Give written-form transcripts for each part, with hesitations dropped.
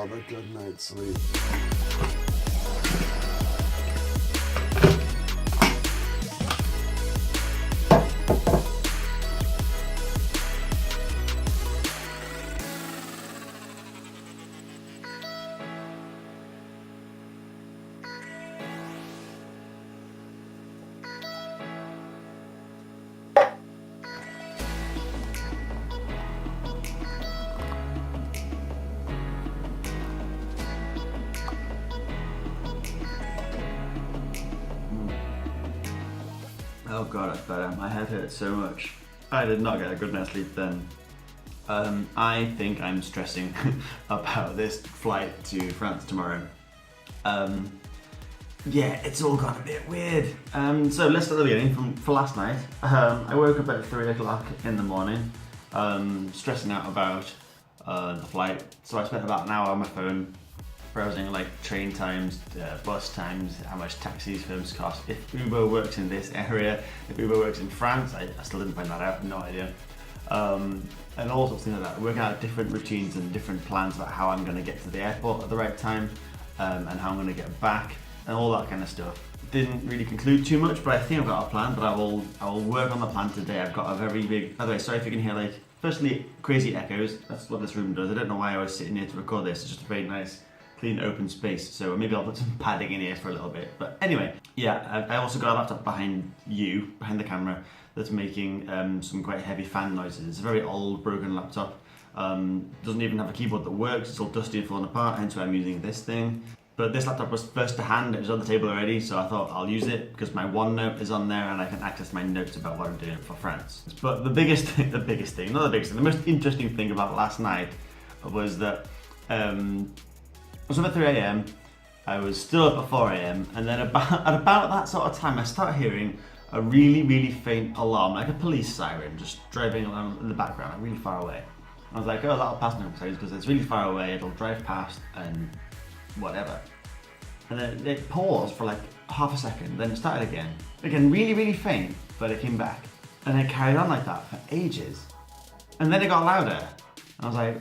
have a good night's sleep. Oh god, that's better. My head hurts so much. I did not get a good night's sleep then. I think I'm stressing about this flight to France tomorrow. Yeah, it's all gone a bit weird. So let's start at the beginning. For last night, I woke up at 3 o'clock in the morning, stressing out about the flight. So I spent about an hour on my phone, browsing like train times, bus times, how much taxis firms cost, if Uber works in this area, if Uber works in France. I still didn't find that out, no idea. And all sorts of things like that, working out different routines and different plans about how I'm going to get to the airport at the right time, and how I'm going to get back, and all that kind of stuff. Didn't really conclude too much, but I think I've got a plan, but I will work on the plan today. I've got a very big, by the way, sorry if you can hear like, firstly, crazy echoes. That's what this room does. I don't know why I was sitting here to record this. It's just a very nice, clean, open space. So maybe I'll put some padding in here for a little bit. But anyway, yeah, I also got a laptop behind the camera, that's making some quite heavy fan noises. It's a very old, broken laptop. Doesn't even have a keyboard that works. It's all dusty and falling apart, hence why I'm using this thing. But this laptop was first to hand, it was on the table already, so I thought I'll use it because my OneNote is on there and I can access my notes about what I'm doing for France. But the most interesting thing about last night was that I was up at 3 AM, I was still up at 4 AM, and then at about that sort of time I started hearing a really, really faint alarm, like a police siren, just driving along in the background, really far away. I was like, oh, that'll pass no place because it's really far away, it'll drive past and whatever. And then it paused for like half a second, then it started again. Again, really, really faint, but it came back. And it carried on like that for ages. And then it got louder. And I was like,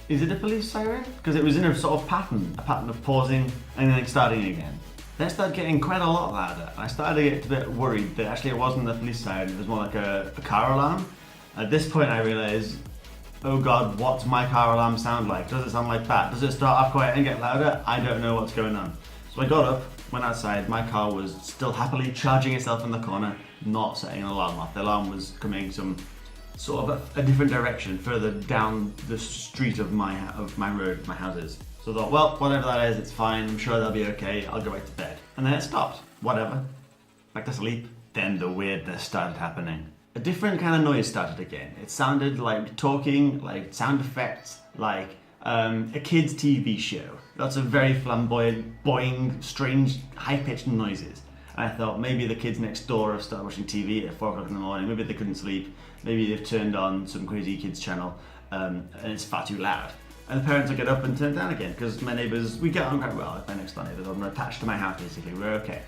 is it a police siren? Because it was in a sort of pattern of pausing and then starting again. Then it started getting quite a lot louder. And I started to get a bit worried that actually it wasn't a police siren, it was more like a car alarm. At this point I realised, oh god, what's my car alarm sound like? Does it sound like that? Does it start off quiet and get louder? I don't know what's going on. So I got up, went outside, my car was still happily charging itself in the corner, not setting an alarm off. The alarm was coming some sort of a different direction, further down the street of my road, my houses. So I thought, well, whatever that is, it's fine, I'm sure they'll be okay, I'll go back to bed. And then it stopped, whatever, back to sleep. Then the weirdness started happening. A different kind of noise started again. It sounded like talking, like sound effects, like a kid's TV show. Lots of very flamboyant, boing, strange, high-pitched noises. And I thought maybe the kids next door have started watching TV at 4 o'clock in the morning, maybe they couldn't sleep, maybe they've turned on some crazy kids channel and it's far too loud. And the parents will get up and turn it down again, because my neighbours, we get on quite well with my next door neighbours. I'm attached to my house basically, we're okay.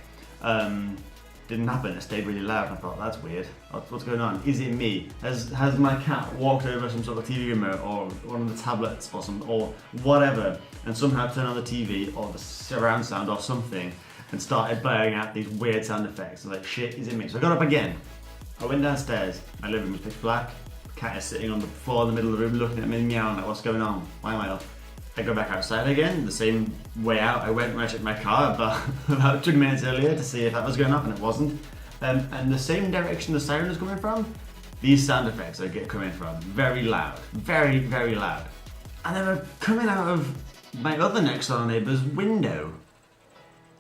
Didn't happen, it stayed really loud and I thought, that's weird. What's going on? Is it me? Has my cat walked over some sort of TV remote or one of the tablets or whatever and somehow turned on the TV or the surround sound or something and started blaring out these weird sound effects? I was like, shit, is it me? So I got up again. I went downstairs, my living room was pitch black. The cat is sitting on the floor in the middle of the room looking at me and meowing like, what's going on? Why am I up? I go back outside again, the same way out I went when I checked my car about 20 minutes earlier to see if that was going off, and it wasn't. And the same direction the siren was coming from, these sound effects are coming from. Very loud, very, very loud. And they were coming out of my other next door neighbour's window.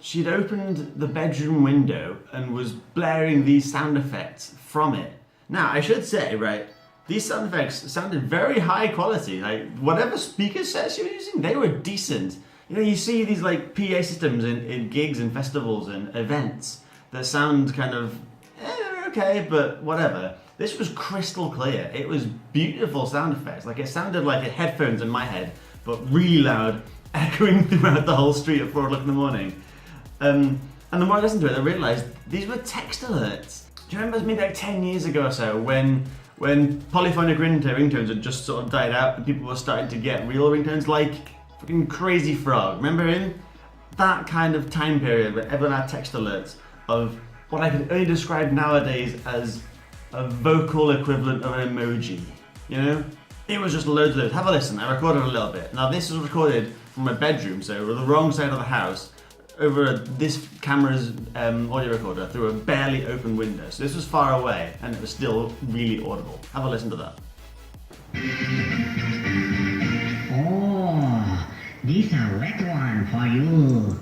She'd opened the bedroom window and was blaring these sound effects from it. Now, I should say, right, these sound effects sounded very high quality. Like, whatever speaker sets you were using, they were decent. You know, you see these like PA systems in gigs and festivals and events that sound kind of, they're okay, but whatever. This was crystal clear. It was beautiful sound effects. Like, it sounded like a headphones in my head, but really loud, echoing throughout the whole street at 4 o'clock in the morning. And the more I listened to it, I realised these were text alerts. Do you remember maybe like 10 years ago or so when polyphonic ringtones had just sort of died out and people were starting to get real ringtones like Fucking Crazy Frog, remember him? That kind of time period where everyone had text alerts of what I can only describe nowadays as a vocal equivalent of an emoji, you know? It was just loads of those. Have a listen, I recorded a little bit. Now this was recorded from my bedroom, so the wrong side of the house, over this camera's audio recorder through a barely open window. So this was far away and it was still really audible. Have a listen to that. Oh, this a wet one for you.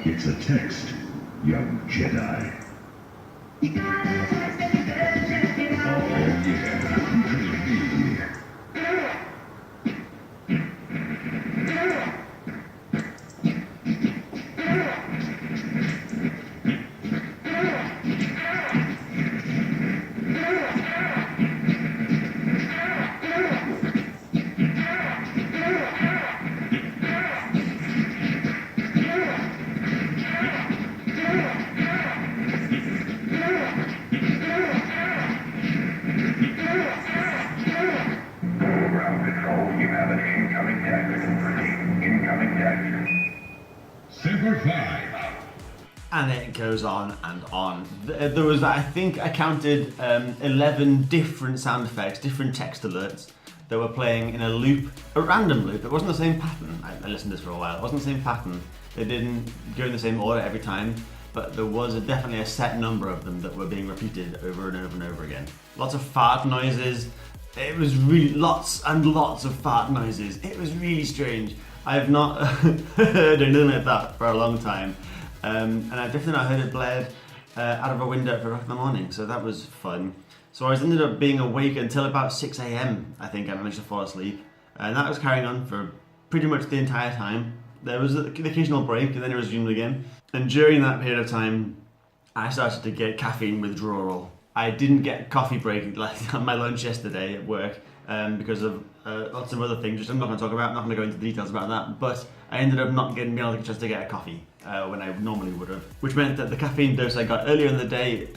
It's a text, young Jedi. Oh, yeah. And it goes on and on. There was, I think I counted 11 different sound effects, different text alerts that were playing in a loop, a random loop. It wasn't the same pattern. I listened to this for a while. It wasn't the same pattern. They didn't go in the same order every time, but there was definitely a set number of them that were being repeated over and over and over again. Lots of fart noises. It was really lots and lots of fart noises. It was really strange. I have not heard anything like that for a long time. And I've definitely not heard it blared out of a window at 4 o'clock in the morning, so that was fun. So I ended up being awake until about 6 a.m. I think I managed to fall asleep, and that was carrying on for pretty much the entire time. There was the occasional break and then it resumed again, and during that period of time I started to get caffeine withdrawal. I didn't get a coffee break like on my lunch yesterday at work because of lots of other things, which I'm not going to talk about. I'm not going to go into details about that, but I ended up not being able to get a chance to get a coffee when I normally would have, which meant that the caffeine dose I got earlier in the day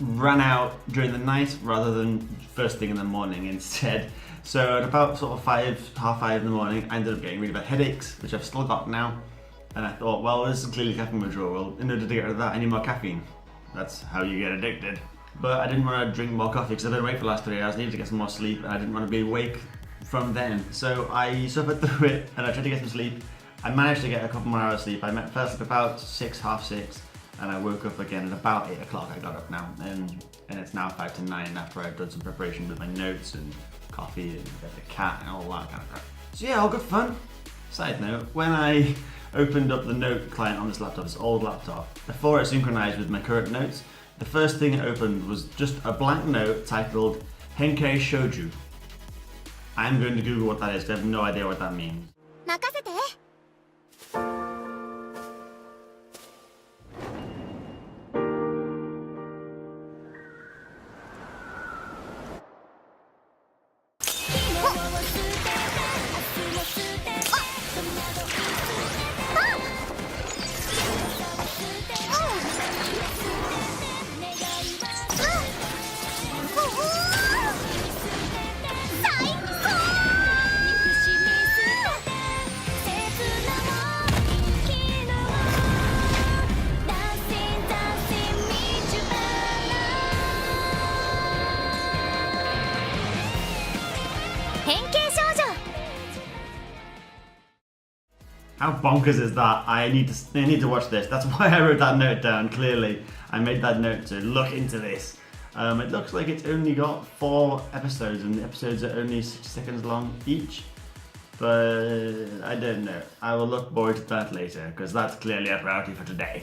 ran out during the night rather than first thing in the morning instead. So at about sort of half five in the morning, I ended up getting really bad headaches, which I've still got now. And I thought, well, this is clearly caffeine withdrawal. In order to get rid of that, I need more caffeine. That's how you get addicted. But I didn't want to drink more coffee because I've been awake for the last 3 hours. I needed to get some more sleep, and I didn't want to be awake from then. So I suffered through it, and I tried to get some sleep. I managed to get a couple more hours sleep. I fell asleep about 6, half 6, and I woke up again at about 8 o'clock. I got up now, and it's now 5 to 9 after I've done some preparation with my notes and coffee and the cat and all that kind of crap. So yeah, all good fun. Side note, when I opened up the note client on this laptop, this old laptop, before it synchronized with my current notes, the first thing it opened was just a blank note titled Henkei Shouju. I'm going to Google what that is because I have no idea what that means. How bonkers is that? I need to watch this. That's why I wrote that note down, clearly. I made that note to look into this. It looks like it's only got 4 episodes, and the episodes are only 60 seconds long each. But I don't know. I will look forward to that later, because that's clearly a priority for today.